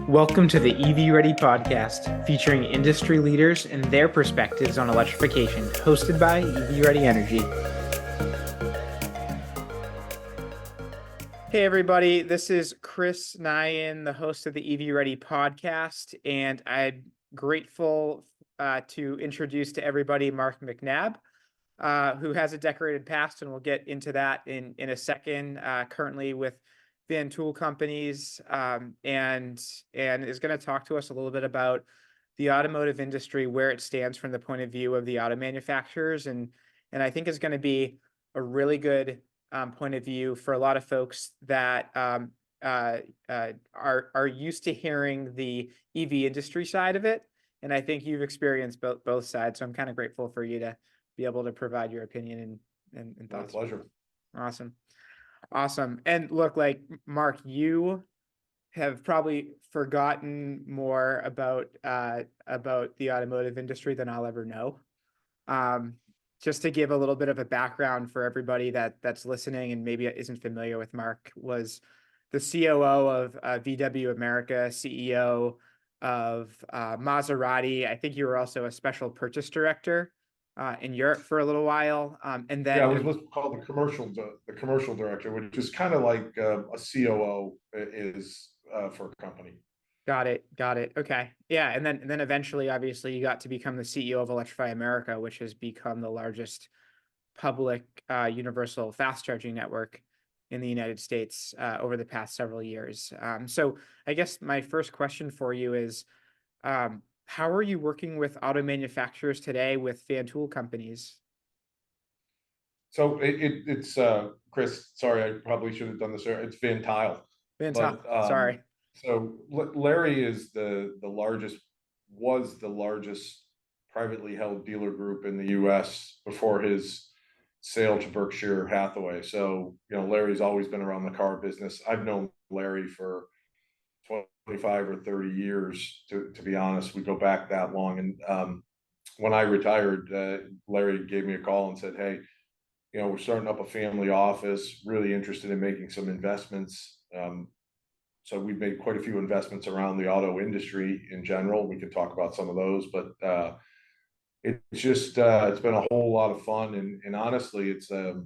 Welcome to the EVready Podcast, featuring industry leaders and their perspectives on electrification, hosted by EVready Energy. Hey everybody, this is Chris Nihan, the host of the EVready Podcast, and I'm grateful to introduce to everybody Mark McNabb, who has a decorated past, and we'll get into that in a second, currently with Van Tool Companies, and is going to talk to us a little bit about the automotive industry, where it stands from the point of view of the auto manufacturers, and I think is going to be a really good point of view for a lot of folks that are used to hearing the EV industry side of it, and I think you've experienced both sides. So I'm kind of grateful for you to be able to provide your opinion and thoughts. My pleasure. Awesome. And look, like Mark, you have probably forgotten more about the automotive industry than I'll ever know. Just to give a little bit of a background for everybody that's listening and maybe isn't familiar with Mark, was the COO of VW America, CEO of Maserati. I think you were also a special purchase director in Europe for a little while, and then I was what's called the commercial director, which is kind of like a COO is for a company. Got it. Okay, yeah, and then eventually, obviously, you got to become the CEO of Electrify America, which has become the largest public universal fast charging network in the United States over the past several years. So I guess my first question for you is, how are you working with auto manufacturers today with Van Tool Companies? So it's Chris. Sorry, I probably should have done this earlier. It's Van Tile. Van Tool. Sorry. So Larry is was the largest privately held dealer group in the U.S. before his sale to Berkshire Hathaway. So Larry's always been around the car business. I've known Larry for 25 or 30 years, to be honest. We go back that long. And when I retired, Larry gave me a call and said, hey, we're starting up a family office, really interested in making some investments. So we've made quite a few investments around the auto industry in general. We can talk about some of those, but it's been a whole lot of fun. And honestly, it's a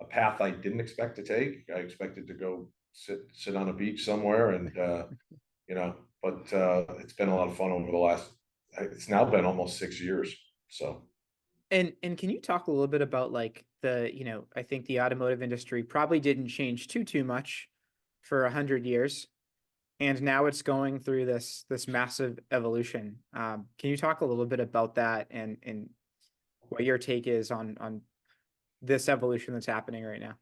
path I didn't expect to take. I expected to go sit on a beach somewhere, and but it's been a lot of fun over the last. It's now been almost 6 years. So. And can you talk a little bit about like I think the automotive industry probably didn't change too much for 100 years, and now it's going through this massive evolution. Can you talk a little bit about that and what your take is on this evolution that's happening right now?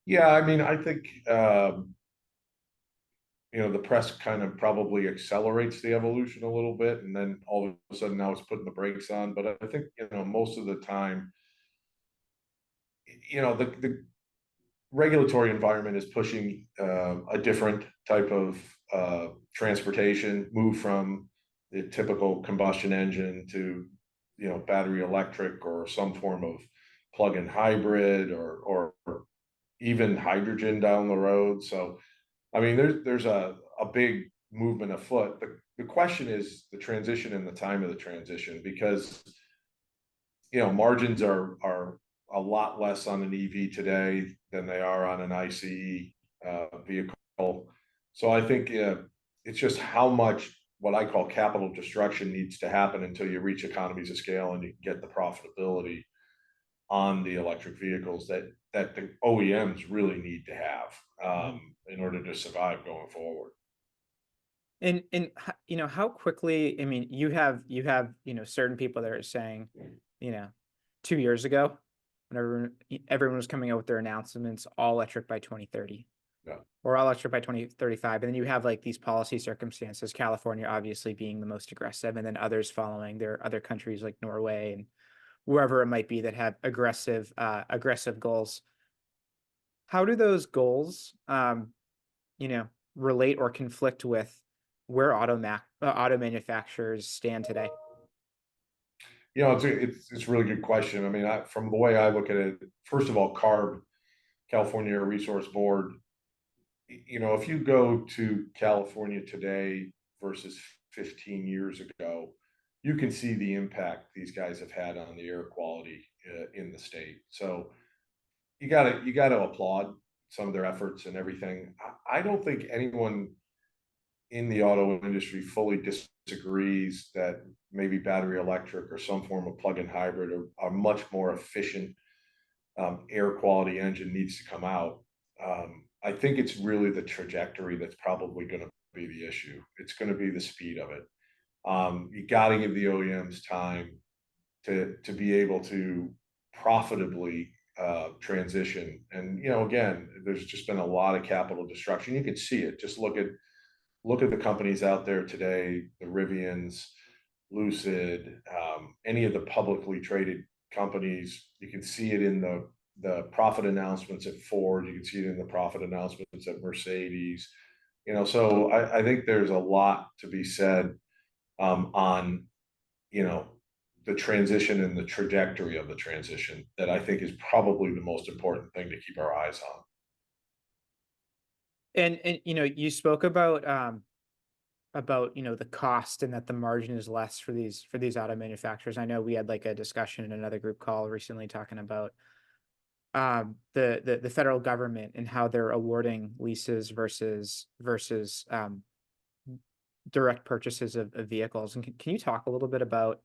Yeah, I mean, I think the press kind of probably accelerates the evolution a little bit, and then all of a sudden now it's putting the brakes on. But I think most of the time, the regulatory environment is pushing a different type of transportation, move from the typical combustion engine to battery electric or some form of plug-in hybrid or even hydrogen down the road. So I mean, there's a big movement afoot. The question is the transition and the time of the transition, because margins are a lot less on an EV today than they are on an ICE vehicle. So I think it's just how much what I call capital destruction needs to happen until you reach economies of scale and you get the profitability on the electric vehicles that the OEMs really need to have in order to survive going forward. And how quickly, I mean, you have certain people that are saying 2 years ago, whenever everyone was coming out with their announcements, all electric by 2030. Yeah. Or all electric by 2035. And then you have like these policy circumstances, California obviously being the most aggressive, and then others following. There are other countries like Norway and wherever it might be that have aggressive goals. How do those goals relate or conflict with where auto manufacturers stand today? It's a really good question. I mean, from the way I look at it, first of all, CARB, California Air Resource Board, if you go to California today versus 15 years ago, you can see the impact these guys have had on the air quality in the state. So you gotta applaud some of their efforts and everything. I don't think anyone in the auto industry fully disagrees that maybe battery electric or some form of plug-in hybrid are much more efficient air quality engine needs to come out. I think it's really the trajectory that's probably going to be the issue. It's going to be the speed of it. You got to give the OEMs time to be able to profitably transition. And again, there's just been a lot of capital destruction. You can see it. Just look at the companies out there today, the Rivians, Lucid, any of the publicly traded companies. You can see it in the profit announcements at Ford. You can see it in the profit announcements at Mercedes. So I think there's a lot to be said on the transition and the trajectory of the transition that I think is probably the most important thing to keep our eyes on. And you spoke about the cost and that the margin is less for these auto manufacturers. I know we had like a discussion in another group call recently talking about the federal government and how they're awarding leases versus direct purchases of vehicles. And can you talk a little bit about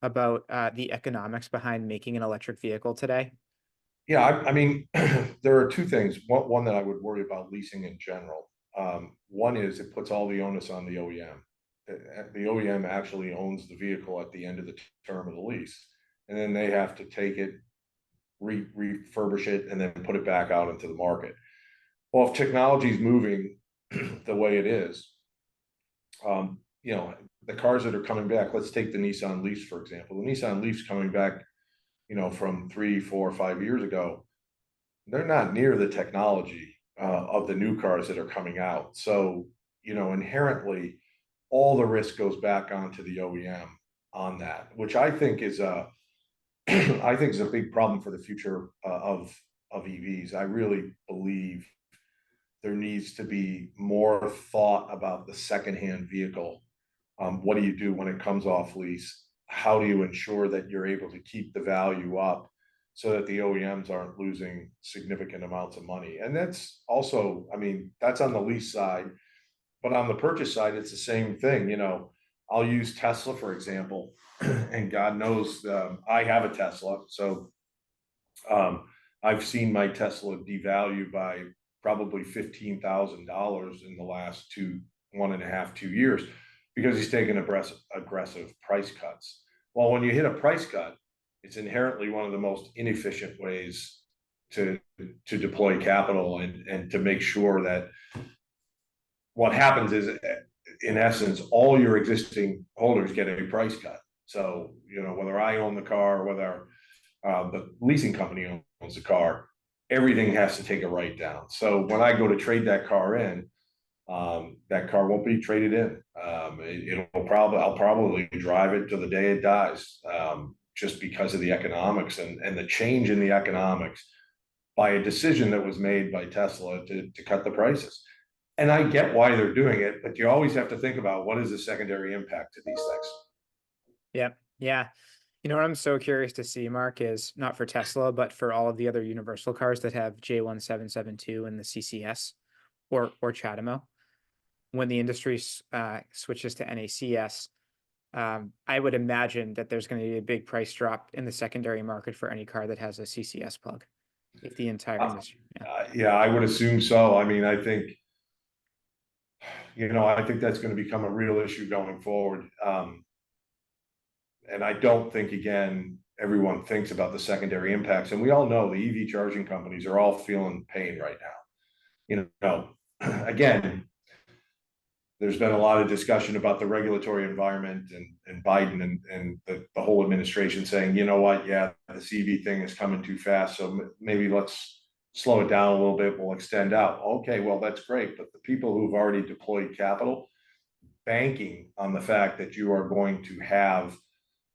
the economics behind making an electric vehicle today? Yeah, I mean, there are two things. One that I would worry about leasing in general. One is it puts all the onus on the OEM. The OEM actually owns the vehicle at the end of the term of the lease, and then they have to take it, refurbish it, and then put it back out into the market. Well, if technology is moving the way it is, the cars that are coming back, let's take the Nissan Leaf, for example. The Nissan Leaf's coming back, from 3, 4, 5 years ago. They're not near the technology of the new cars that are coming out. So, inherently, all the risk goes back onto the OEM on that, which I think is a big problem for the future of EVs. I really believe there needs to be more thought about the secondhand vehicle. What do you do when it comes off lease? How do you ensure that you're able to keep the value up so that the OEMs aren't losing significant amounts of money? And that's also, that's on the lease side, but on the purchase side, it's the same thing. I'll use Tesla, for example, and God knows I have a Tesla. So I've seen my Tesla devalue by probably $15,000 in the last 1.5, 2 years, because he's taken aggressive price cuts. Well, when you hit a price cut, it's inherently one of the most inefficient ways to deploy capital and to make sure that what happens is, in essence, all your existing holders get a price cut. So, whether I own the car, whether the leasing company owns the car, everything has to take a write down. So when I go to trade that car in, that car won't be traded in. I'll probably drive it to the day it dies, just because of the economics and the change in the economics by a decision that was made by Tesla to cut the prices. And I get why they're doing it, but you always have to think about what is the secondary impact to these things. Yep. Yeah. What I'm so curious to see, Mark, is not for Tesla, but for all of the other Universal cars that have J1772 and the CCS or CHAdeMO. When the industry switches to NACS, I would imagine that there's going to be a big price drop in the secondary market for any car that has a CCS plug. If the entire industry, yeah, I would assume so. I think, I think that's going to become a real issue going forward. And I don't think, again, everyone thinks about the secondary impacts. And we all know the EV charging companies are all feeling pain right now. Again, there's been a lot of discussion about the regulatory environment and Biden and the whole administration saying, you know what, yeah, this EV thing is coming too fast. So maybe let's slow it down a little bit. We'll extend out. Okay, well, that's great. But the people who've already deployed capital, banking on the fact that you are going to have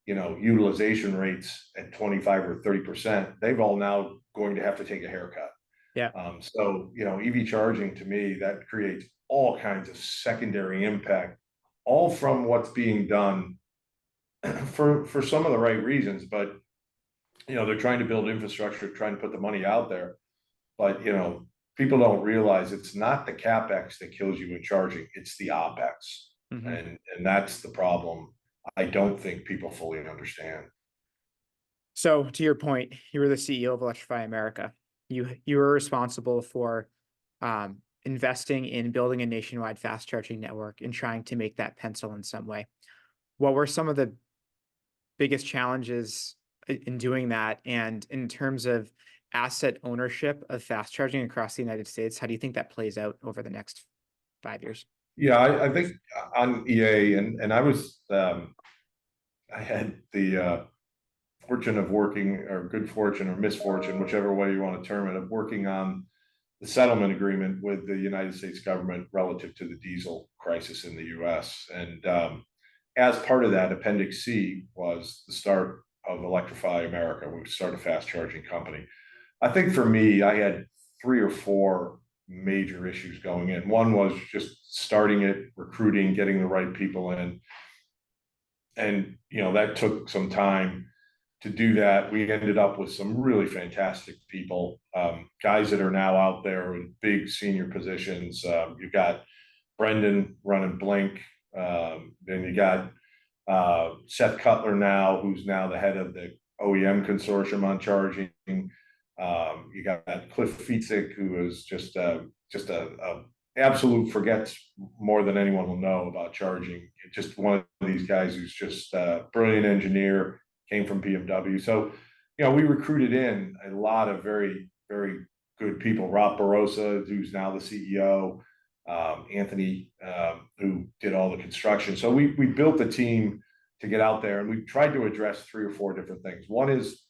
utilization rates at 25 or 30%, they've all now going to have to take a haircut. Yeah. So, EV charging, to me, that creates all kinds of secondary impact all from what's being done for some of the right reasons. But, they're trying to build infrastructure, trying to put the money out there. But, people don't realize it's not the CapEx that kills you in charging, it's the OpEx. Mm-hmm. And that's the problem I don't think people fully understand. So to your point, you were the CEO of Electrify America. You were responsible for investing in building a nationwide fast charging network and trying to make that pencil in some way. What were some of the biggest challenges in doing that? And in terms of asset ownership of fast charging across the United States, how do you think that plays out over the next 5 years? Yeah, I think on EA, and I was, I had the fortune of working, or good fortune or misfortune, whichever way you want to term it, of working on the settlement agreement with the United States government relative to the diesel crisis in the US. And as part of that, Appendix C was the start of Electrify America. We started a fast charging company. I think for me, I had 3 or 4 major issues going in. One was just starting it, recruiting, getting the right people in. And, that took some time to do that. We ended up with some really fantastic people, guys that are now out there in big senior positions. You've got Brendan running Blink. Then you got Seth Cutler now, who's now the head of the OEM consortium on charging. You got Cliff Fietzig, who is just a absolute forgets more than anyone will know about charging. Just one of these guys who's just a brilliant engineer, came from BMW. So, we recruited in a lot of very, very good people. Rob Barossa, who's now the CEO, Anthony, who did all the construction. So we built a team to get out there, and we tried to address 3 or 4 different things. One is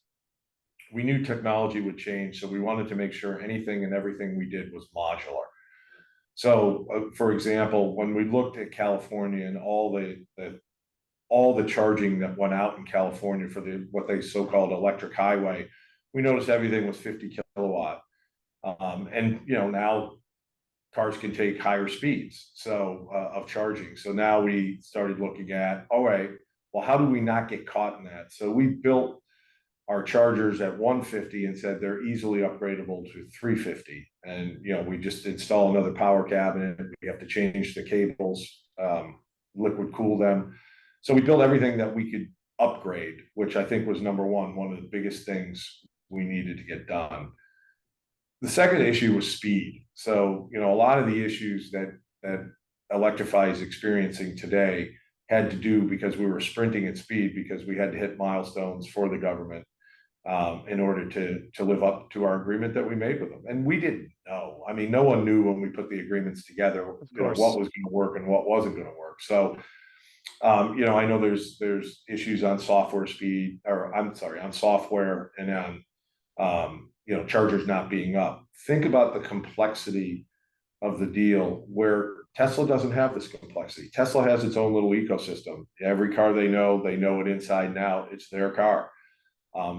we knew technology would change, so we wanted to make sure anything and everything we did was modular. So, for example, when we looked at California and all the charging that went out in California for what they so-called electric highway, we noticed everything was 50 kilowatt. And now cars can take higher speeds of charging. So now we started looking at, all right, well, how do we not get caught in that? So we built our chargers at 150 and said they're easily upgradable to 350. And we just install another power cabinet. We have to change the cables, liquid cool them. So we built everything that we could upgrade, which I think was number one of the biggest things we needed to get done. The second issue was speed. So, a lot of the issues that Electrify is experiencing today had to do because we were sprinting at speed, because we had to hit milestones for the government in order to live up to our agreement that we made with them. And we didn't know. I mean, no one knew when we put the agreements together, what was going to work and what wasn't going to work. So, I know there's issues on software speed, or I'm sorry, on software and on, chargers not being up. Think about the complexity of the deal, where Tesla doesn't have this complexity. Tesla has its own little ecosystem. Every car they know it inside and out. It's their car.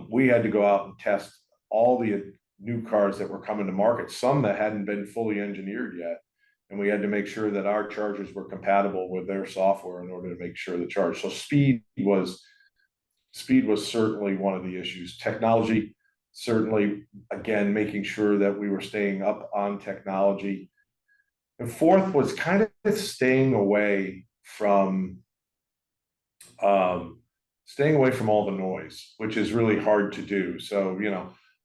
We had to go out and test all the new cars that were coming to market, some that hadn't been fully engineered yet. And we had to make sure that our chargers were compatible with their software in order to make sure the charge. So speed was certainly one of the issues. Technology, certainly, again, making sure that we were staying up on technology. And fourth was kind of staying away from all the noise, which is really hard to do. So,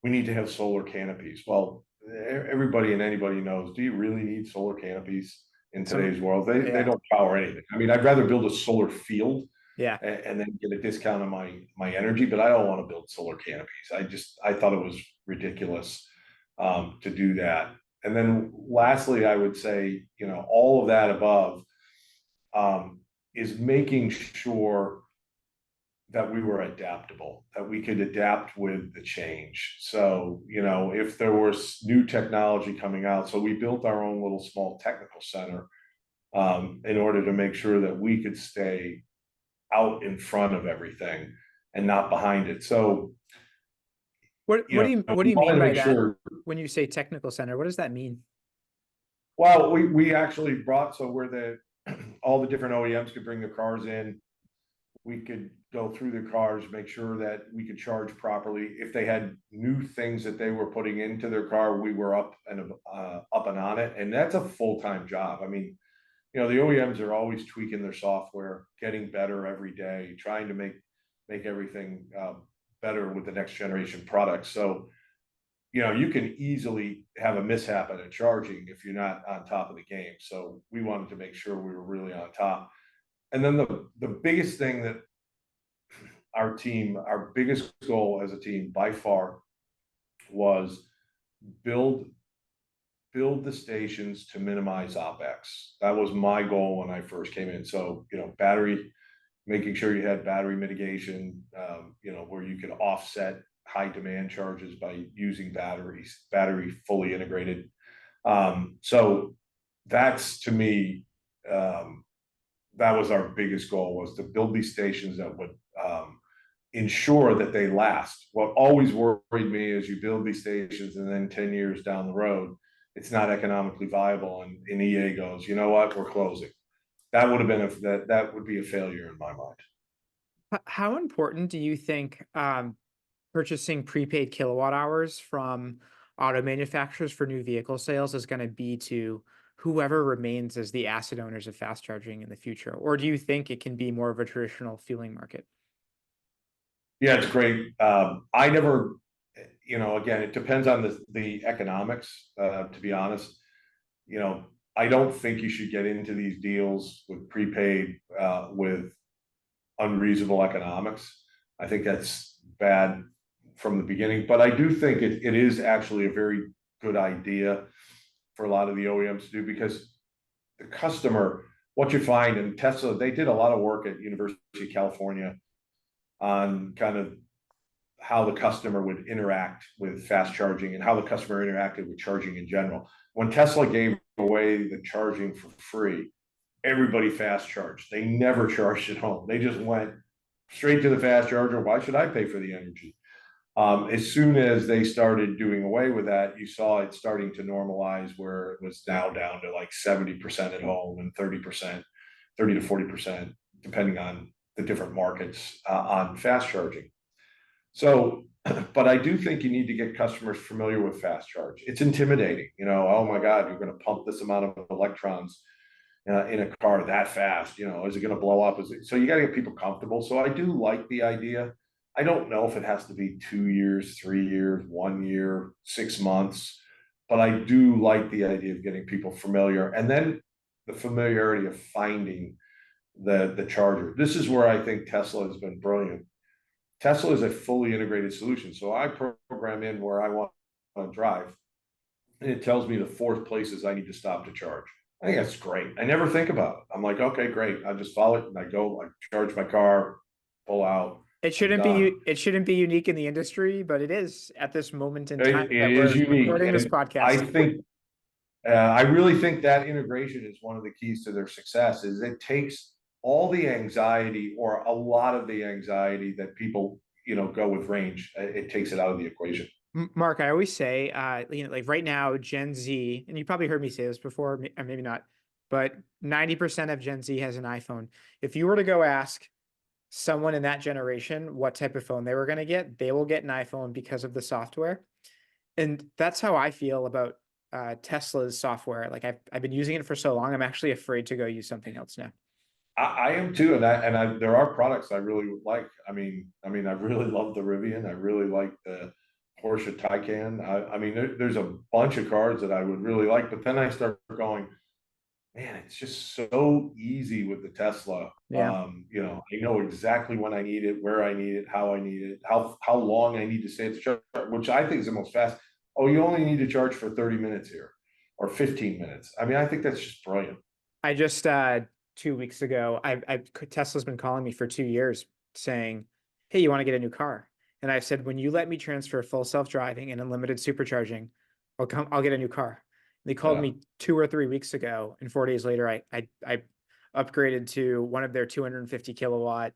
we need to have solar canopies. Well, everybody and anybody knows, do you really need solar canopies in today's world? They don't power anything. I mean, I'd rather build a solar field and then get a discount on my energy, but I don't want to build solar canopies. I thought it was ridiculous to do that. And then lastly, I would say, all of that above is making sure that we were adaptable, that we could adapt with the change. So, if there was new technology coming out, so we built our own little small technical center in order to make sure that we could stay out in front of everything and not behind it. So, what do you mean by that? When you say technical center, what does that mean? Well, we actually brought, so we're all the different OEMs could bring their cars in. We could go through the cars, make sure that we could charge properly. If they had new things that they were putting into their car, we were up and on it. And that's a full-time job. I mean, the OEMs are always tweaking their software, getting better every day, trying to make everything better with the next generation products. So, you can easily have a mishap at a charging if you're not on top of the game. So we wanted to make sure we were really on top. And then the biggest thing that our biggest goal as a team by far was build the stations to minimize OpEx. That was my goal when I first came in. So, battery, making sure you had battery mitigation, where you could offset high demand charges by using battery fully integrated. So that's, to me, that was our biggest goal, was to build these stations that would ensure that they last. What always worried me is you build these stations and then 10 years down the road, it's not economically viable, and EA goes, you know what, we're closing. That would have been that would be a failure in my mind. How important do you think purchasing prepaid kilowatt hours from auto manufacturers for new vehicle sales is going to be to whoever remains as the asset owners of fast charging in the future? Or do you think it can be more of a traditional fueling market? Yeah, it's great. I never, again, it depends on the economics, to be honest. I don't think you should get into these deals with prepaid with unreasonable economics. I think that's bad from the beginning, but I do think it is actually a very good idea for a lot of the OEMs to do, because the customer, what you find in Tesla, they did a lot of work at University of California on kind of how the customer would interact with fast charging and how the customer interacted with charging in general. When Tesla gave away the charging for free, everybody fast charged. They never charged at home. They just went straight to the fast charger. Why should I pay for the energy? As soon as they started doing away with that, you saw it starting to normalize, where it was now down to like 70% at home and 30%, 30 to 40%, depending on the different markets on fast charging. So, but I do think you need to get customers familiar with fast charge. It's intimidating, oh my God, you're going to pump this amount of electrons in a car that fast, is it going to blow up? So you got to get people comfortable. So I do like the idea. I don't know if it has to be 2 years, 3 years, 1 year, 6 months, but I do like the idea of getting people familiar, and then the familiarity of finding the charger. This is where I think Tesla has been brilliant. Tesla is a fully integrated solution. So I program in where I want to drive, and it tells me the 4 places I need to stop to charge. I think that's great. I never think about it. I'm like, okay, great. I just follow it, and I go, I charge my car, pull out. It shouldn't be unique in the industry, but it is at this moment in time It that is we're unique. recording this And podcast. I really think that integration is one of the keys to their success. Is it takes all the anxiety, or a lot of the anxiety that people, go with range. It takes it out of the equation. Mark, I always say, like right now, Gen Z, and you probably heard me say this before, or maybe not, but 90% of Gen Z has an iPhone. If you were to go ask someone in that generation what type of phone they were going to get, they will get an iPhone because of the software. And that's how I feel about Tesla's software. Like I've been using it for so long, I'm actually afraid to go use something else now. I am too, and there are products I really like. I mean, I really love the Rivian. I really like the Porsche Taycan. I mean, there's a bunch of cars that I would really like, but then I start going, man, it's just so easy with the Tesla. Yeah. I know exactly when I need it, where I need it, how I need it, how long I need to stay at the charge, which I think is the most fast. Oh, you only need to charge for 30 minutes here, or 15 minutes. I mean, I think that's just brilliant. I just 2 weeks ago, Tesla's been calling me for 2 years saying, "Hey, you want to get a new car?" And I've said, "When you let me transfer full self-driving and unlimited supercharging, I'll get a new car." They called Yeah. me 2 or 3 weeks ago, and 4 days later, I upgraded to one of their 250 kilowatt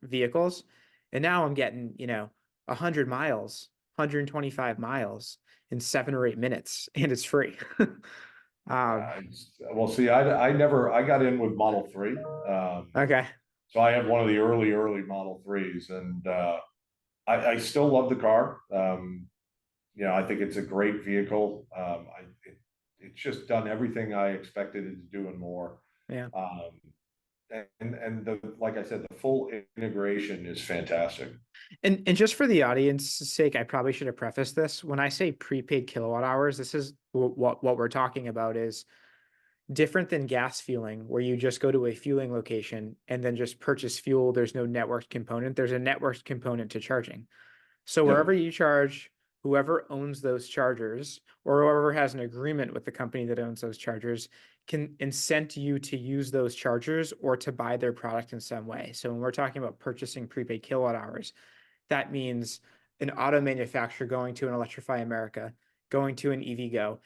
vehicles, and now I'm getting 100 miles, 125 miles in 7 or 8 minutes, and it's free. Um, Well, see, I never, I got in with Model 3. okay. So I have one of the early Model 3s, and I still love the car. I think it's a great vehicle. It's just done everything I expected it to do and more. Yeah. Um, and like I said, the full integration is fantastic. And just for the audience's sake, I probably should have prefaced this. When I say prepaid kilowatt hours, this is what we're talking about is different than gas fueling, where you just go to a fueling location and then just purchase fuel. There's no networked component. There's a networked component to charging. So Yep. wherever you charge, whoever owns those chargers or whoever has an agreement with the company that owns those chargers can incent you to use those chargers or to buy their product in some way. So when we're talking about purchasing prepaid kilowatt hours, that means an auto manufacturer going to an Electrify America, going to an EVgo.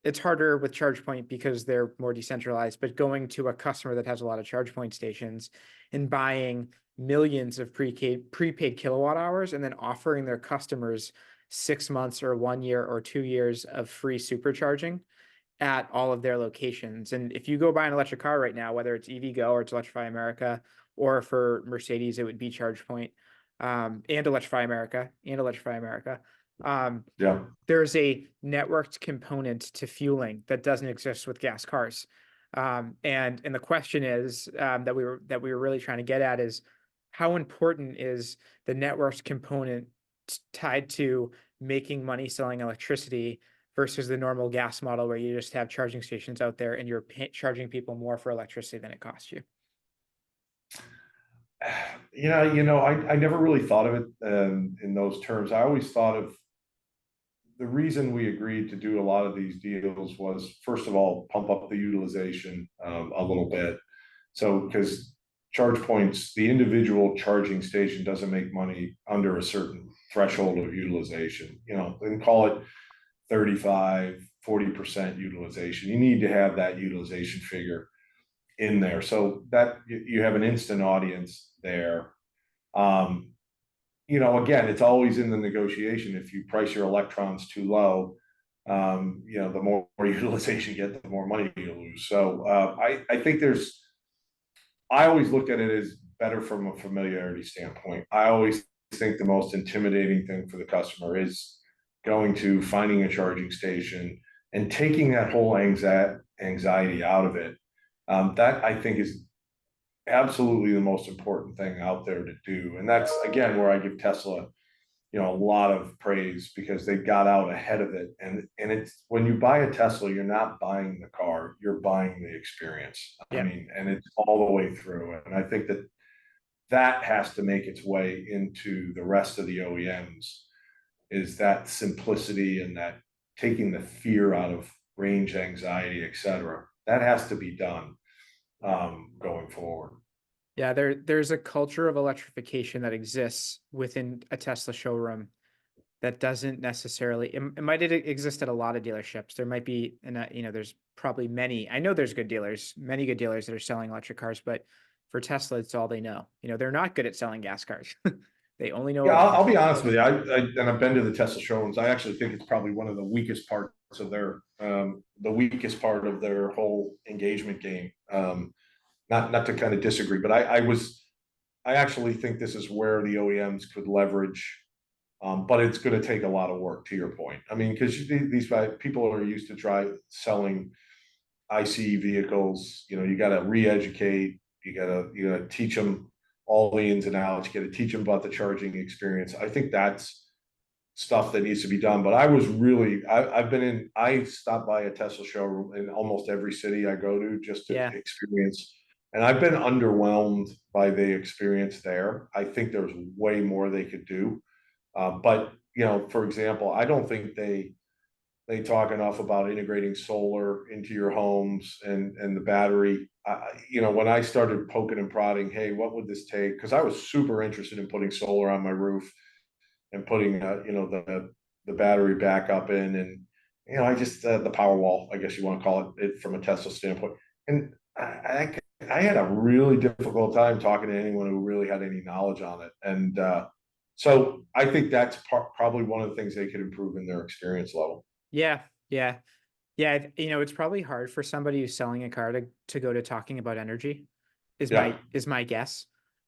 It's harder with ChargePoint because they're more decentralized, but going to a customer that has a lot of ChargePoint stations and buying millions of prepaid kilowatt hours and then offering their customers 6 months or 1 year or 2 years of free supercharging at all of their locations. And if you go buy an electric car right now, whether it's EVgo or it's Electrify America, or for Mercedes, it would be ChargePoint, and Electrify America and Electrify America. Yeah. There's a networked component to fueling that doesn't exist with gas cars. And the question is that we were really trying to get at is how important is the networked component tied to making money selling electricity versus the normal gas model where you just have charging stations out there and you're charging people more for electricity than it costs you. I never really thought of it in those terms. I always thought of the reason we agreed to do a lot of these deals was, first of all, pump up the utilization a little bit. So, because charge points, the individual charging station doesn't make money under a certain threshold of utilization, and call it 35-40% utilization. You need to have that utilization figure in there so that you have an instant audience there. Again, it's always in the negotiation. If you price your electrons too low, the more utilization you get, the more money you lose. So I think I always looked at it as better from a familiarity standpoint. I always think the most intimidating thing for the customer is going to finding a charging station and taking that whole anxiety out of it. That I think is absolutely the most important thing out there to do. And that's, again, where I give Tesla, a lot of praise because they got out ahead of it. And it's, when you buy a Tesla, you're not buying the car, you're buying the experience. I Yeah. mean, and it's all the way through. And I think that has to make its way into the rest of the OEMs, is that simplicity and that taking the fear out of range anxiety, et cetera. That has to be done going forward. Yeah, there's a culture of electrification that exists within a Tesla showroom that doesn't necessarily, it might exist at a lot of dealerships. There might be, and there's probably many, I know there's many good dealers that are selling electric cars, but for Tesla, it's all they know. They're not good at selling gas cars. They only know Yeah, I'll be electric. honest with you. And I've been to the Tesla showrooms. I actually think it's probably one of the weakest parts of their whole engagement game. Not to kind of disagree, but I actually think this is where the OEMs could leverage. But it's going to take a lot of work, to your point. I mean, because these people are used to selling ICE vehicles. You got to re-educate. You got to teach them all the ins and outs. You got to teach them about the charging experience. I think that's stuff that needs to be done. But I stopped by a Tesla showroom in almost every city I go to just to Yeah. experience. And I've been underwhelmed by the experience there. I think there's way more they could do. But for example, I don't think they talk enough about integrating solar into your homes and the battery. When I started poking and prodding, hey, what would this take? Because I was super interested in putting solar on my roof and putting the battery backup in, and I just the power wall, I guess you want to call it from a Tesla standpoint. And I had a really difficult time talking to anyone who really had any knowledge on it. And so I think that's probably one of the things they could improve in their experience level. Yeah. Yeah. Yeah, it's probably hard for somebody who's selling a car to go to talking about energy, is Yeah, my guess.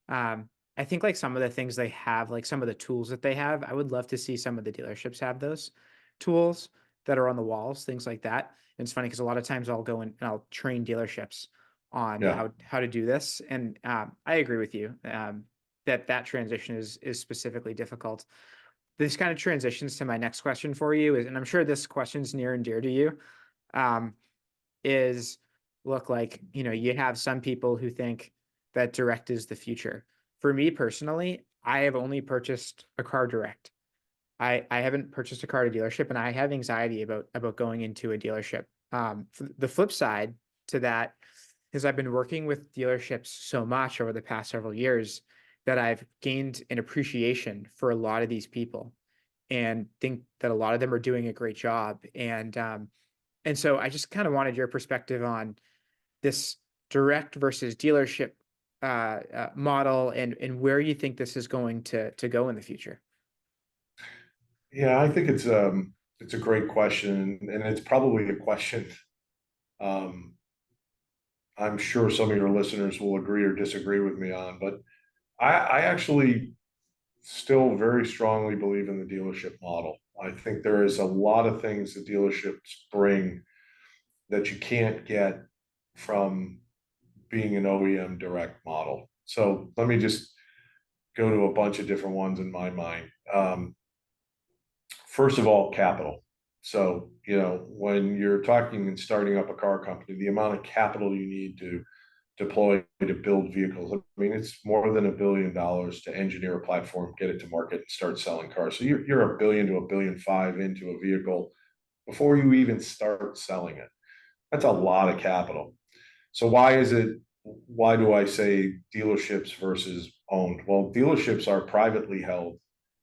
I think like some of the things they have, like some of the tools that they have, I would love to see some of the dealerships have those tools that are on the walls, things like that. And it's funny because a lot of times I'll go in and I'll train dealerships on yeah. how to do this. And I agree with you that that transition is specifically difficult. This kind of transitions to my next question for you, is, and I'm sure this question's near and dear to you. Um, is look like, you have some people who think that direct is the future. For me personally, I have only purchased a car direct. I haven't purchased a car at a dealership, and I have anxiety about going into a dealership. The flip side to that is I've been working with dealerships so much over the past several years that I've gained an appreciation for a lot of these people and think that a lot of them are doing a great job. And so I just kind of wanted your perspective on this direct versus dealership model, and where you think this is going to go in the future. Yeah, I think it's a great question, and it's probably a question um, I'm sure some of your listeners will agree or disagree with me on, but I actually still very strongly believe in the dealership model. I think there is a lot of things that dealerships bring that you can't get from being an OEM direct model. So let me just go to a bunch of different ones in my mind. First of all, capital. So, when you're talking and starting up a car company, the amount of capital you need to deploy to build vehicles, I mean, it's more than $1 billion to engineer a platform, get it to market, and start selling cars. So you're $1 billion to $1.5 billion into a vehicle before you even start selling it. That's a lot of capital. So why do I say dealerships versus owned? Well, dealerships are privately held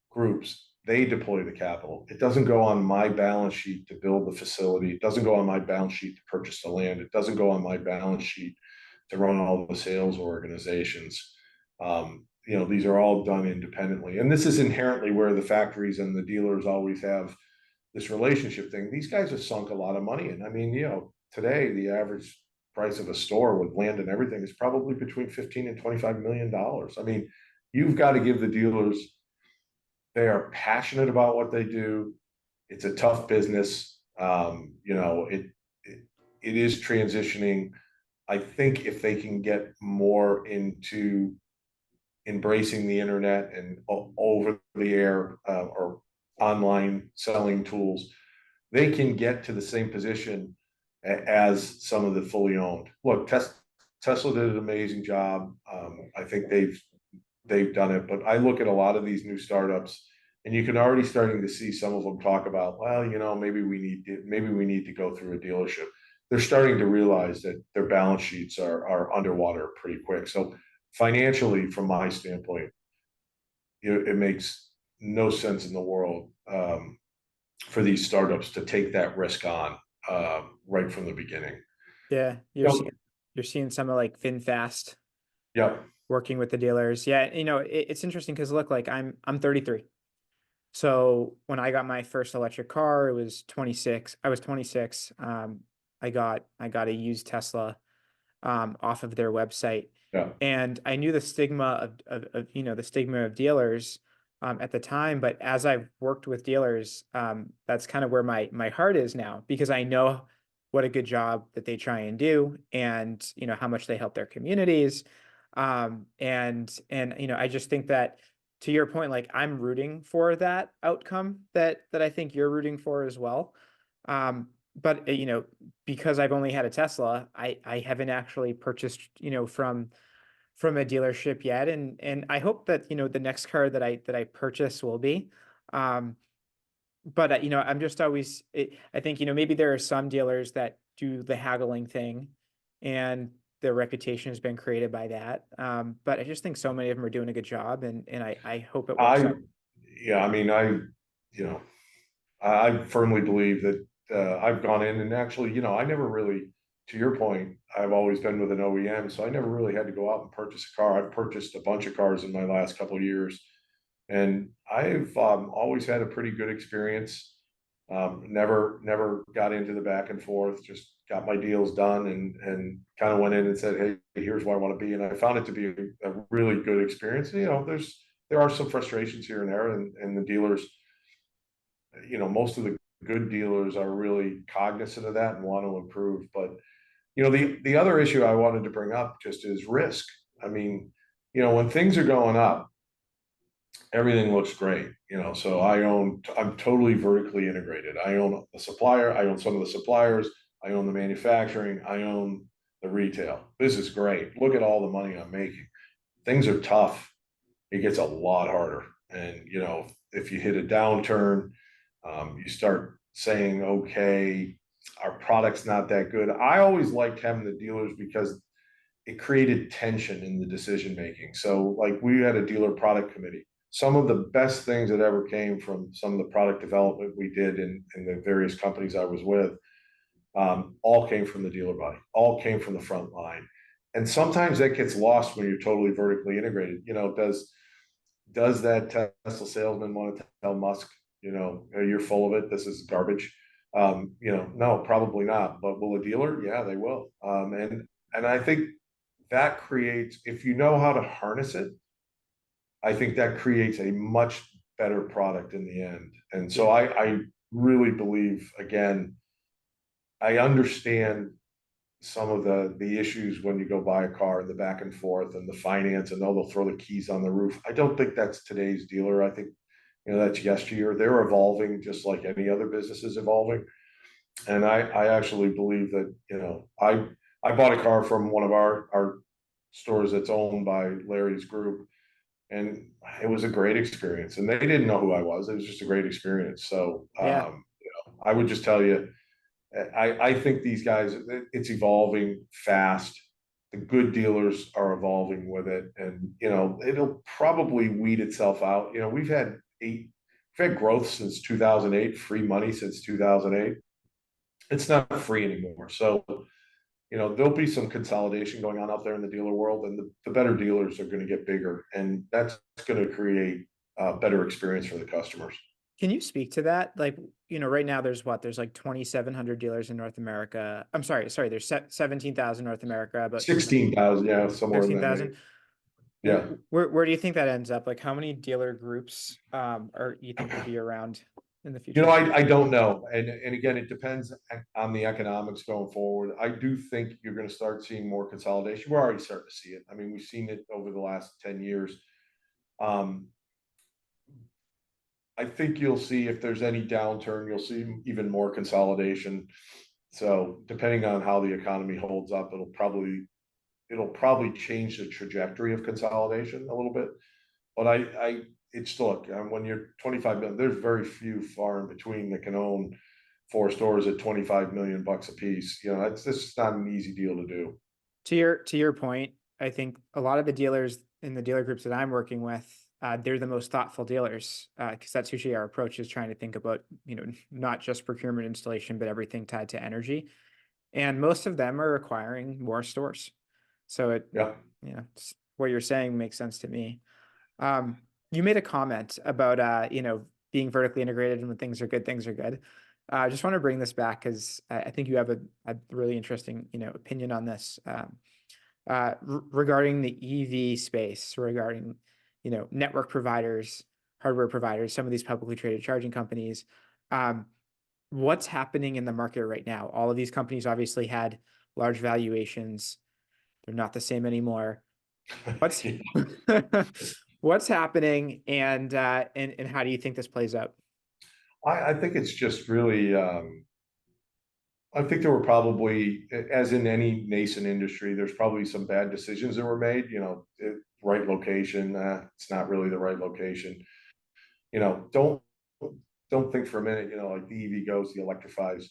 groups. They deploy the capital. It doesn't go on my balance sheet to build the facility. It doesn't go on my balance sheet to purchase the land. It doesn't go on my balance sheet to run all the sales organizations. These are all done independently. And this is inherently where the factories and the dealers always have this relationship thing. These guys have sunk a lot of money in. I mean, today the average price of a store with land and everything is probably between 15 and $25 million. I mean, you've got to give the dealers, they are passionate about what they do. It's a tough business. It is transitioning. I think if they can get more into embracing the internet and over the air or online selling tools, they can get to the same position as some of the fully owned. Look, Tesla did an amazing job. I think they've done it, but I look at a lot of these new startups, and you can already starting to see some of them talk about, well, maybe we need to go through a dealership. They're starting to realize that their balance sheets are underwater pretty quick. So financially, from my standpoint, it makes no sense in the world for these startups to take that risk on right from the beginning. Yeah, Yep. you're seeing some of like VinFast Yep. working with the dealers. Yeah, it's interesting because look, like I'm 33. So when I got my first electric car, it was 26. I was 26. I got a used Tesla off of their website, Yeah. and I knew the stigma of the stigma of dealers at the time. But as I've worked with dealers, that's kind of where my heart is now, because I know what a good job that they try and do, and how much they help their communities. And I just think that, to your point, like I'm rooting for that outcome that I think you're rooting for as well. But because I've only had a Tesla, I haven't actually purchased, from a dealership yet. And I hope that, the next car that I purchase will be. Um, but I'm just always, I think, maybe there are some dealers that do the haggling thing, and their reputation has been created by that. But I just think so many of them are doing a good job, and I hope it works I out. yeah, I mean, you know, I firmly believe that I've gone in and actually, I never really, to your point, I've always been with an OEM, so I never really had to go out and purchase a car. I've purchased a bunch of cars in my last couple of years, and I've always had a pretty good experience. Never got into the back and forth, just got my deals done and kind of went in and said, hey, here's where I want to be. And I found it to be a really good experience. There are some frustrations here and there, and the dealers, most of the good dealers are really cognizant of that and want to improve. But, the other issue I wanted to bring up just is risk. I mean, when things are going up, everything looks great, so I'm totally vertically integrated. I own the supplier, I own some of the suppliers, I own the manufacturing, I own the retail. This is great. Look at all the money I'm making. Things are tough. It gets a lot harder. And, if you hit a downturn, you start saying, okay, our product's not that good. I always liked having the dealers because it created tension in the decision making. So like we had a dealer product committee. Some of the best things that ever came from some of the product development we did in the various companies I was with, all came from the dealer body, all came from the front line. And sometimes that gets lost when you're totally vertically integrated. Does that Tesla salesman want to tell Musk, you're full of it, this is garbage? No, probably not. But will a dealer? Yeah, they will. And I think that creates, if you know how to harness it, I think that creates a much better product in the end. And so I really believe, again, I understand some of the issues when you go buy a car and the back and forth and the finance and they'll throw the keys on the roof. I don't think that's today's dealer. I think, that's yesteryear. They're evolving just like any other business is evolving. And I actually believe that, I bought a car from one of our stores that's owned by Larry's group, and it was a great experience. And they didn't know who I was. It was just a great experience. So, Yeah. I would just tell you, I think these guys, it's evolving fast. The good dealers are evolving with it, and it'll probably weed itself out. We've had growth since 2008, free money since 2008. It's not free anymore. So, there'll be some consolidation going on out there in the dealer world, and the better dealers are going to get bigger, and that's going to create a better experience for the customers. Can you speak to that? Like, right now there's like 2,700 dealers in North America. I'm sorry, there's 17,000 North America, but 16,000, yeah, somewhere in that 13,000. range. Yeah. Where do you think that ends up? Like, how many dealer groups are you think will be around in the future? I don't know. And again, it depends on the economics going forward. I do think you're going to start seeing more consolidation. We're already starting to see it. I mean, we've seen it over the last 10 years. Um, I think you'll see, if there's any downturn, you'll see even more consolidation. So depending on how the economy holds up, it'll probably change the trajectory of consolidation a little bit. But it's look, when you're 25 million, there's very few far in between that can own 4 stores at 25 million bucks a piece. It's just not an easy deal to do. To your point, I think a lot of the dealers in the dealer groups that I'm working with, they're the most thoughtful dealers, because that's usually our approach, is trying to think about, not just procurement, installation, but everything tied to energy. And most of them are acquiring more stores. So Yeah. what you're saying makes sense to me. You made a comment about, being vertically integrated, and when things are good, things are good. I just want to bring this back because I think you have a really interesting, opinion on this, regarding the EV space, regarding, network providers, hardware providers, some of these publicly traded charging companies. What's happening in the market right now? All of these companies obviously had large valuations. They're not the same anymore. What's what's happening, and how do you think this plays out? I think it's just really, I think there were probably, as in any nascent industry, there's probably some bad decisions that were made. Right location, it's not really the right location. Don't think for a minute, like the EV goes, the electrifies,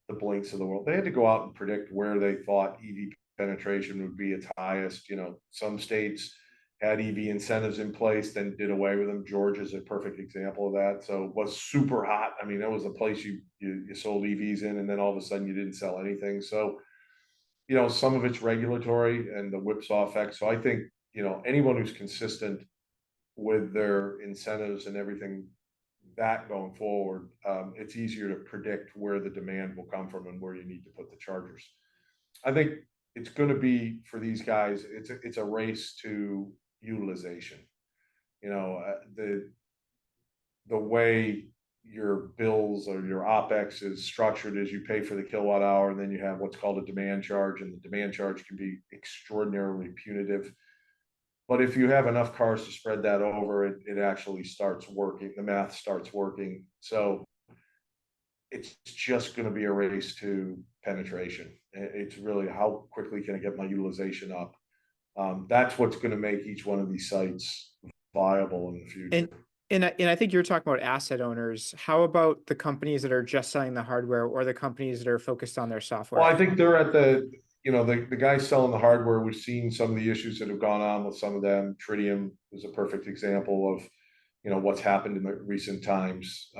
the Blinks of the world. They had to go out and predict where they thought EV penetration would be its highest. Some states had EV incentives in place, then did away with them. Georgia's a perfect example of that. So it was super hot. I mean, that was a place you sold EVs in, and then all of a sudden you didn't sell anything. So, some of it's regulatory and the whipsaw effect. So I think, anyone who's consistent with their incentives and everything, that going forward, it's easier to predict where the demand will come from and where you need to put the chargers. I think it's going to be for these guys. It's a race to utilization. The way your bills or your OpEx is structured is you pay for the kilowatt hour, and then you have what's called a demand charge, and the demand charge can be extraordinarily punitive. But if you have enough cars to spread that over, it actually starts working. The math starts working. So it's just going to be a race to penetration. It's really how quickly can I get my utilization up? That's what's going to make each one of these sites viable in the future. And I think you're talking about asset owners. How about the companies that are just selling the hardware, or the companies that are focused on their software? Well, I think they're at the guys selling the hardware. We've seen some of the issues that have gone on with some of them. Tritium is a perfect example of, what's happened in the recent times.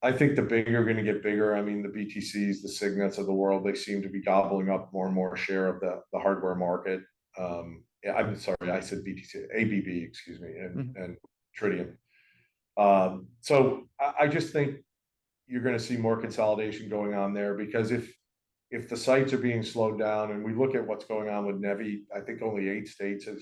I think the big are going to get bigger. I mean, the BTCs, the Signets of the world, they seem to be gobbling up more and more share of the hardware market. Yeah, I'm sorry, I said BTC, ABB, excuse me, and Tritium. So I just think you're going to see more consolidation going on there, because if the sites are being slowed down, and we look at what's going on with NEVI, I think only 8 states have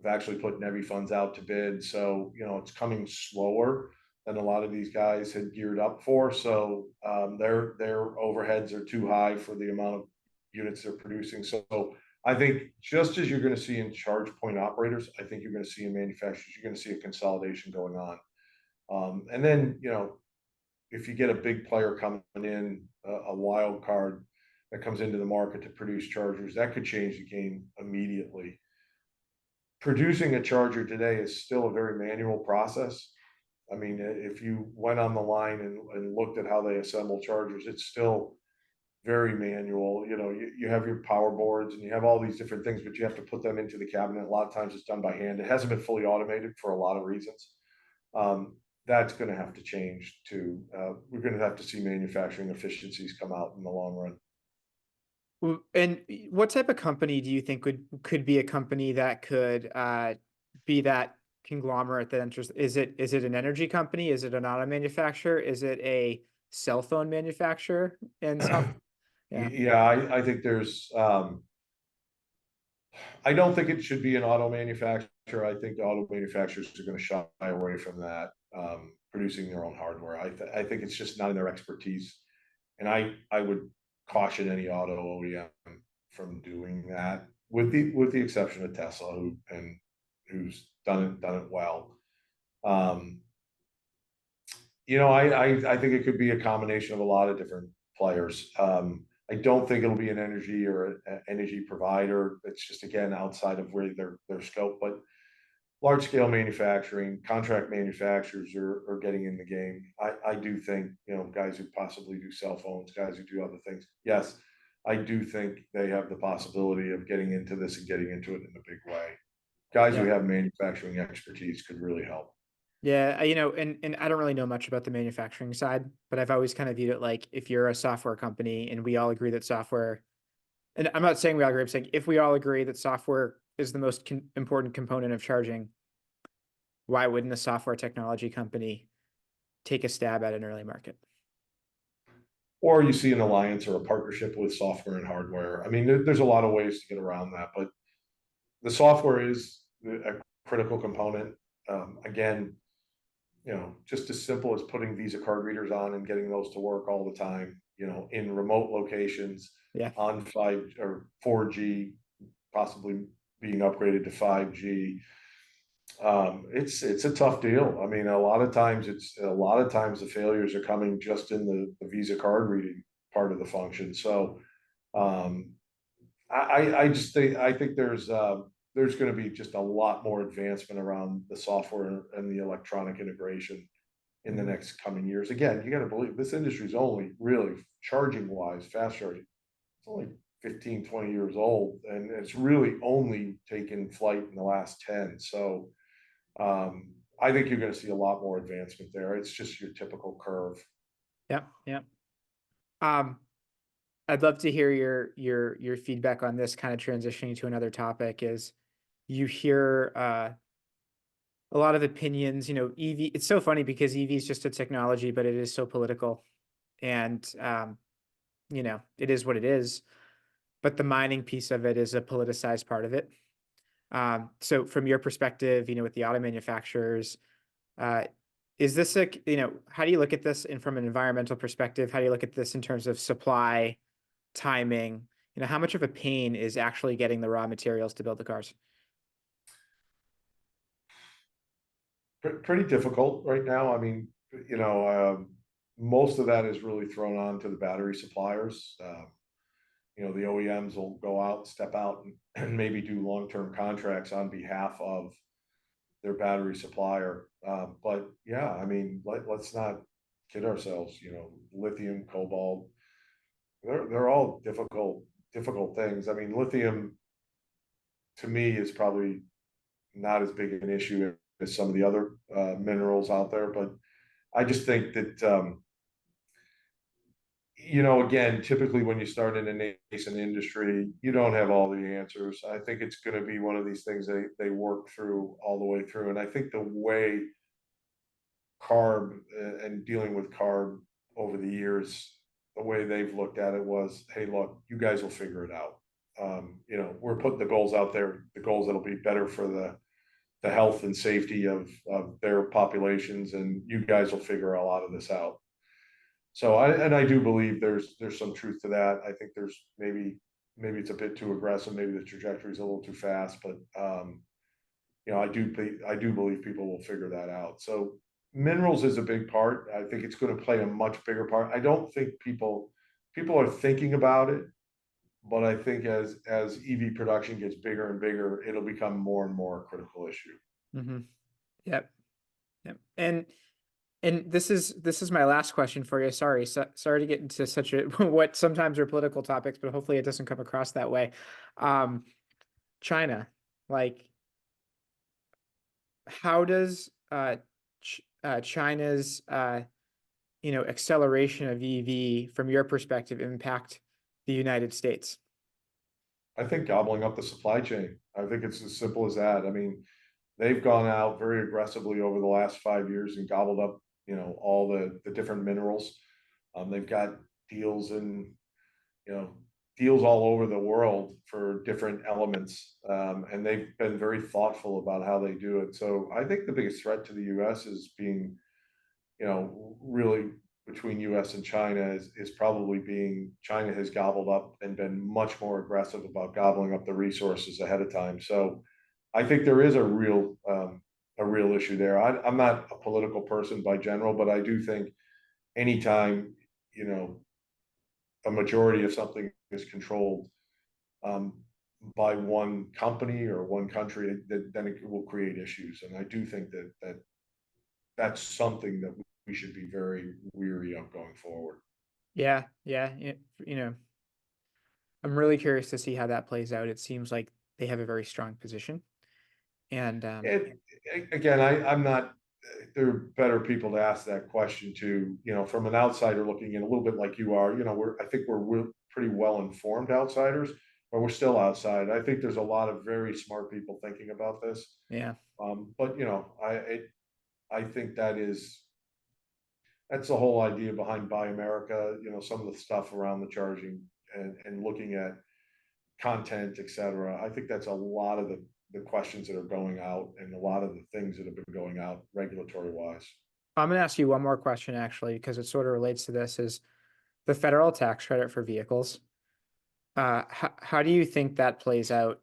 actually put NEVI funds out to bid. So, it's coming slower than a lot of these guys had geared up for. So their overheads are too high for the amount of units they're producing. So I think just as you're going to see in charge point operators, I think you're going to see in manufacturers, you're going to see a consolidation going on. And then, if you get a big player coming in, a wild card that comes into the market to produce chargers, that could change the game immediately. Producing a charger today is still a very manual process. I mean, if you went on the line and looked at how they assemble chargers, it's still very manual. You have your power boards and you have all these different things, but you have to put them into the cabinet. A lot of times it's done by hand. It hasn't been fully automated for a lot of reasons. That's going to have to change too. We're going to have to see manufacturing efficiencies come out in the long run. And what type of company do you think could be a company that could be that conglomerate that enters? Is it an energy company? Is it an auto manufacturer? Is it a cell phone manufacturer? And yeah, I think there's. I don't think it should be an auto manufacturer. I think auto manufacturers are going to shy away from that, producing their own hardware. I think it's just not in their expertise, and I would caution any auto OEM from doing that, with the exception of Tesla, who's done it well. I think it could be a combination of a lot of different players. I don't think it'll be an energy or an energy provider. It's just, again, outside of where their scope. But large scale manufacturing, contract manufacturers are getting in the game. I do think, guys who possibly do cell phones, guys who do other things. Yes, I do think they have the possibility of getting into this and getting into it in a big way. Guys who have manufacturing expertise could really help. Yeah, and I don't really know much about the manufacturing side, but I've always kind of viewed it like, if you're a software company and we all agree that software, and I'm not saying we all agree, I'm saying if we all agree that software is the most important component of charging, why wouldn't a software technology company take a stab at an early market? Or you see an alliance or a partnership with software and hardware. I mean, there's a lot of ways to get around that, but the software is a critical component. Again, just as simple as putting Visa card readers on and getting those to work all the time, in remote locations, on 5 or 4G, possibly being upgraded to 5G. It's a tough deal. I mean, a lot of times the failures are coming just in the Visa card reading part of the function. So I think there's going to be just a lot more advancement around the software and the electronic integration in the next coming years. Again, you got to believe this industry is only really, charging wise, fast charging, it's only 15, 20 years old, and it's really only taken flight in the last 10. So I think you're going to see a lot more advancement there. It's just your typical curve. Yeah. I'd love to hear your feedback on this, kind of transitioning to another topic. Is you hear a lot of opinions. EV. It's so funny because EV is just a technology, but it is so political, and it is what it is. But the mining piece of it is a politicized part of it. So from your perspective, with the auto manufacturers, uh, is this how do you look at this and from an environmental perspective? How do you look at this in terms of supply, timing? How much of a pain is actually getting the raw materials to build the cars? Pretty difficult right now. I mean, most of that is really thrown on to the battery suppliers. The OEMs will go out, step out, and maybe do long-term contracts on behalf of their battery supplier. But yeah, I mean, let's not kid ourselves. Lithium, cobalt, they're all difficult things. I mean, lithium to me is probably not as big an issue as some of the other minerals out there, but I just think that again, typically when you start in a nascent industry, you don't have all the answers. I think it's going to be one of these things they work through all the way through. And I think the way CARB and dealing with CARB over the years, the way they've looked at it was, hey, look, you guys will figure it out. We're putting the goals out there, the goals that'll be better for the health and safety of their populations, and you guys will figure a lot of this out. So I do believe there's some truth to that. I think there's maybe it's a bit too aggressive. Maybe the trajectory is a little too fast, but I do believe people will figure that out. So minerals is a big part. I think it's going to play a much bigger part. I don't think people are thinking about it, but I think as EV production gets bigger and bigger, it'll become more and more a critical issue. Mm-hmm. Yep. Yep. And this is my last question for you. Sorry to get into such a what sometimes are political topics, but hopefully it doesn't come across that way. China, like, how does China's acceleration of EV from your perspective impact the United States? I think gobbling up the supply chain. I think it's as simple as that. I mean, they've gone out very aggressively over the last 5 years and gobbled up, all the different minerals. They've got deals in, you know, deals all over the world for different elements, and they've been very thoughtful about how they do it. So I think the biggest threat to the U.S. is being, really between U.S. and China is probably being China has gobbled up and been much more aggressive about gobbling up the resources ahead of time. So I think there is a real issue there. I'm not a political person by general, but I do think anytime a majority of something is controlled um, by one company or one country, then it will create issues. And I do think that's something that we should be very weary of going forward. Yeah, yeah. I'm really curious to see how that plays out. It seems like they have a very strong position, and It, again, I'm not. There are better people to ask that question to. From an outsider looking in, a little bit like you are. I think we're pretty well informed outsiders, but we're still outside. I think there's a lot of very smart people thinking about this. yeah, But I think that's the whole idea behind Buy America. Some of the stuff around the charging and looking at content, et cetera. I think that's a lot of the questions that are going out and a lot of the things that have been going out regulatory wise. I'm gonna ask you one more question actually, because it sort of relates to this. Is the federal tax credit for vehicles? How do you think that plays out?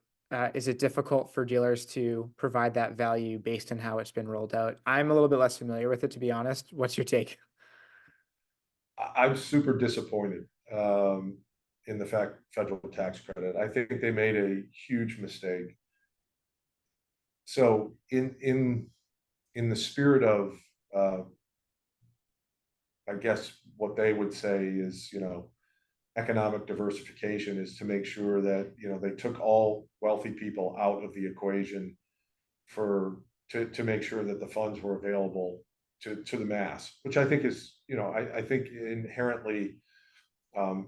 Is it difficult for dealers to provide that value based on how it's been rolled out? I'm a little bit less familiar with it, to be honest. What's your take? I'm super disappointed in the fact federal tax credit. I think they made a huge mistake. So in the spirit of I guess what they would say is economic diversification is to make sure that they took all wealthy people out of the equation for to make sure that the funds were available to the mass, which I think is I think inherently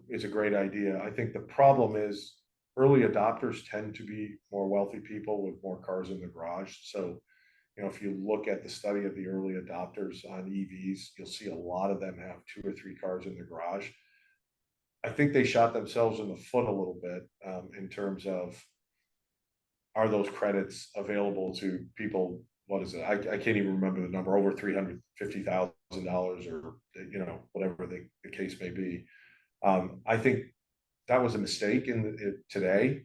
is a great idea. I think the problem is early adopters tend to be more wealthy people with more cars in the garage. So if you look at the study of the early adopters on EVs, you'll see a lot of them have 2 or 3 cars in their garage. I think they shot themselves in the foot a little bit in terms of, are those credits available to people? What is it? I can't even remember the number, over $350,000 or, whatever the case may be. I think that was a mistake today.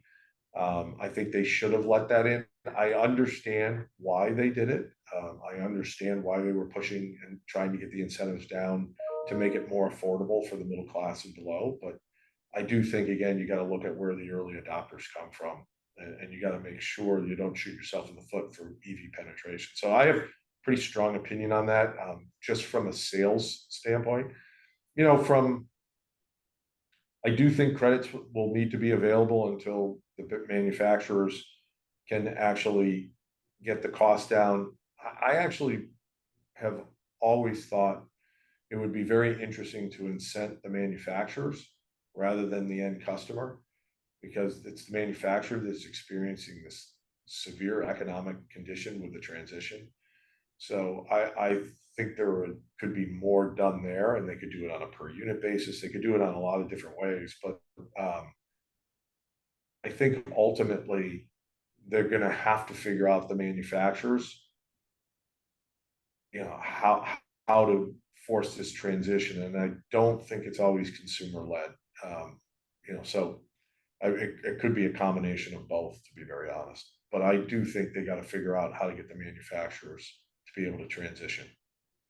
I think they should have let that in. I understand why they did it. I understand why they were pushing and trying to get the incentives down to make it more affordable for the middle class and below. But I do think, again, you got to look at where the early adopters come from, and you got to make sure you don't shoot yourself in the foot for EV penetration. So I have a pretty strong opinion on that, just from a sales standpoint. I do think credits will need to be available until the manufacturers can actually get the cost down. I actually have always thought it would be very interesting to incent the manufacturers rather than the end customer, because it's the manufacturer that's experiencing this severe economic condition with the transition. So I think there could be more done there, and they could do it on a per unit basis. They could do it on a lot of different ways, but I think ultimately they're going to have to figure out, the manufacturers, how to force this transition. And I don't think it's always consumer led. So it could be a combination of both, to be very honest. But I do think they got to figure out how to get the manufacturers to be able to transition.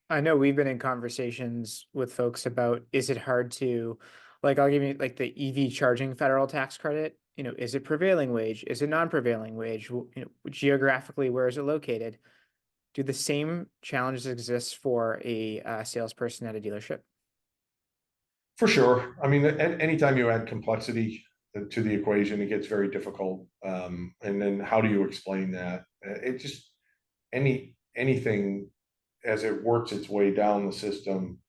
I know we've been in conversations with folks about, is it hard to, like, I'll give you like the EV charging federal tax credit. Is it prevailing wage? Is it non-prevailing wage? Geographically, where is it located? Do the same challenges exist for a salesperson at a dealership? For sure. I mean, anytime you add complexity to the equation, it gets very difficult. And then how do you explain that? It just, anything as it works its way down the system,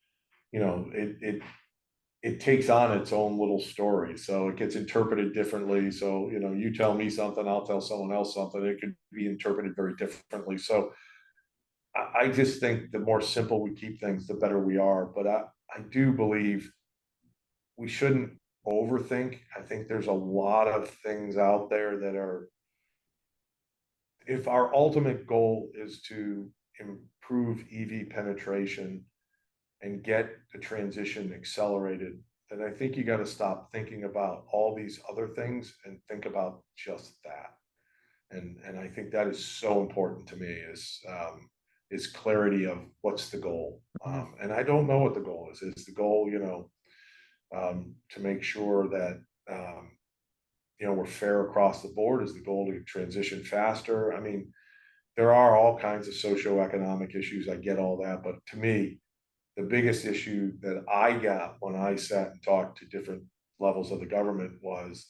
it takes on its own little story. So it gets interpreted differently. So, you tell me something, I'll tell someone else something. It could be interpreted very differently. So I just think the more simple we keep things, the better we are. But I do believe we shouldn't overthink. I think there's a lot of things out there that are, if our ultimate goal is to improve EV penetration and get the transition accelerated, then I think you got to stop thinking about all these other things and think about just that. And I think that is so important to me, is clarity of what's the goal. And I don't know what the goal is. Is the goal, to make sure that, we're fair across the board? Is the goal to transition faster? I mean, there are all kinds of socioeconomic issues. I get all that. But to me, the biggest issue that I got when I sat and talked to different levels of the government was,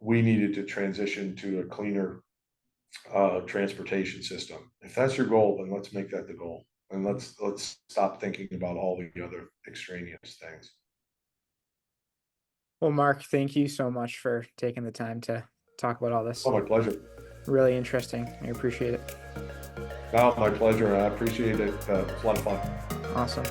we needed to transition to a cleaner transportation system. If that's your goal, then let's make that the goal. And let's stop thinking about all the other extraneous things. Well, Mark, thank you so much for taking the time to talk about all this. Oh, my pleasure. Really interesting. I appreciate it. Oh, my pleasure. I appreciate it. It's a lot of fun. Awesome.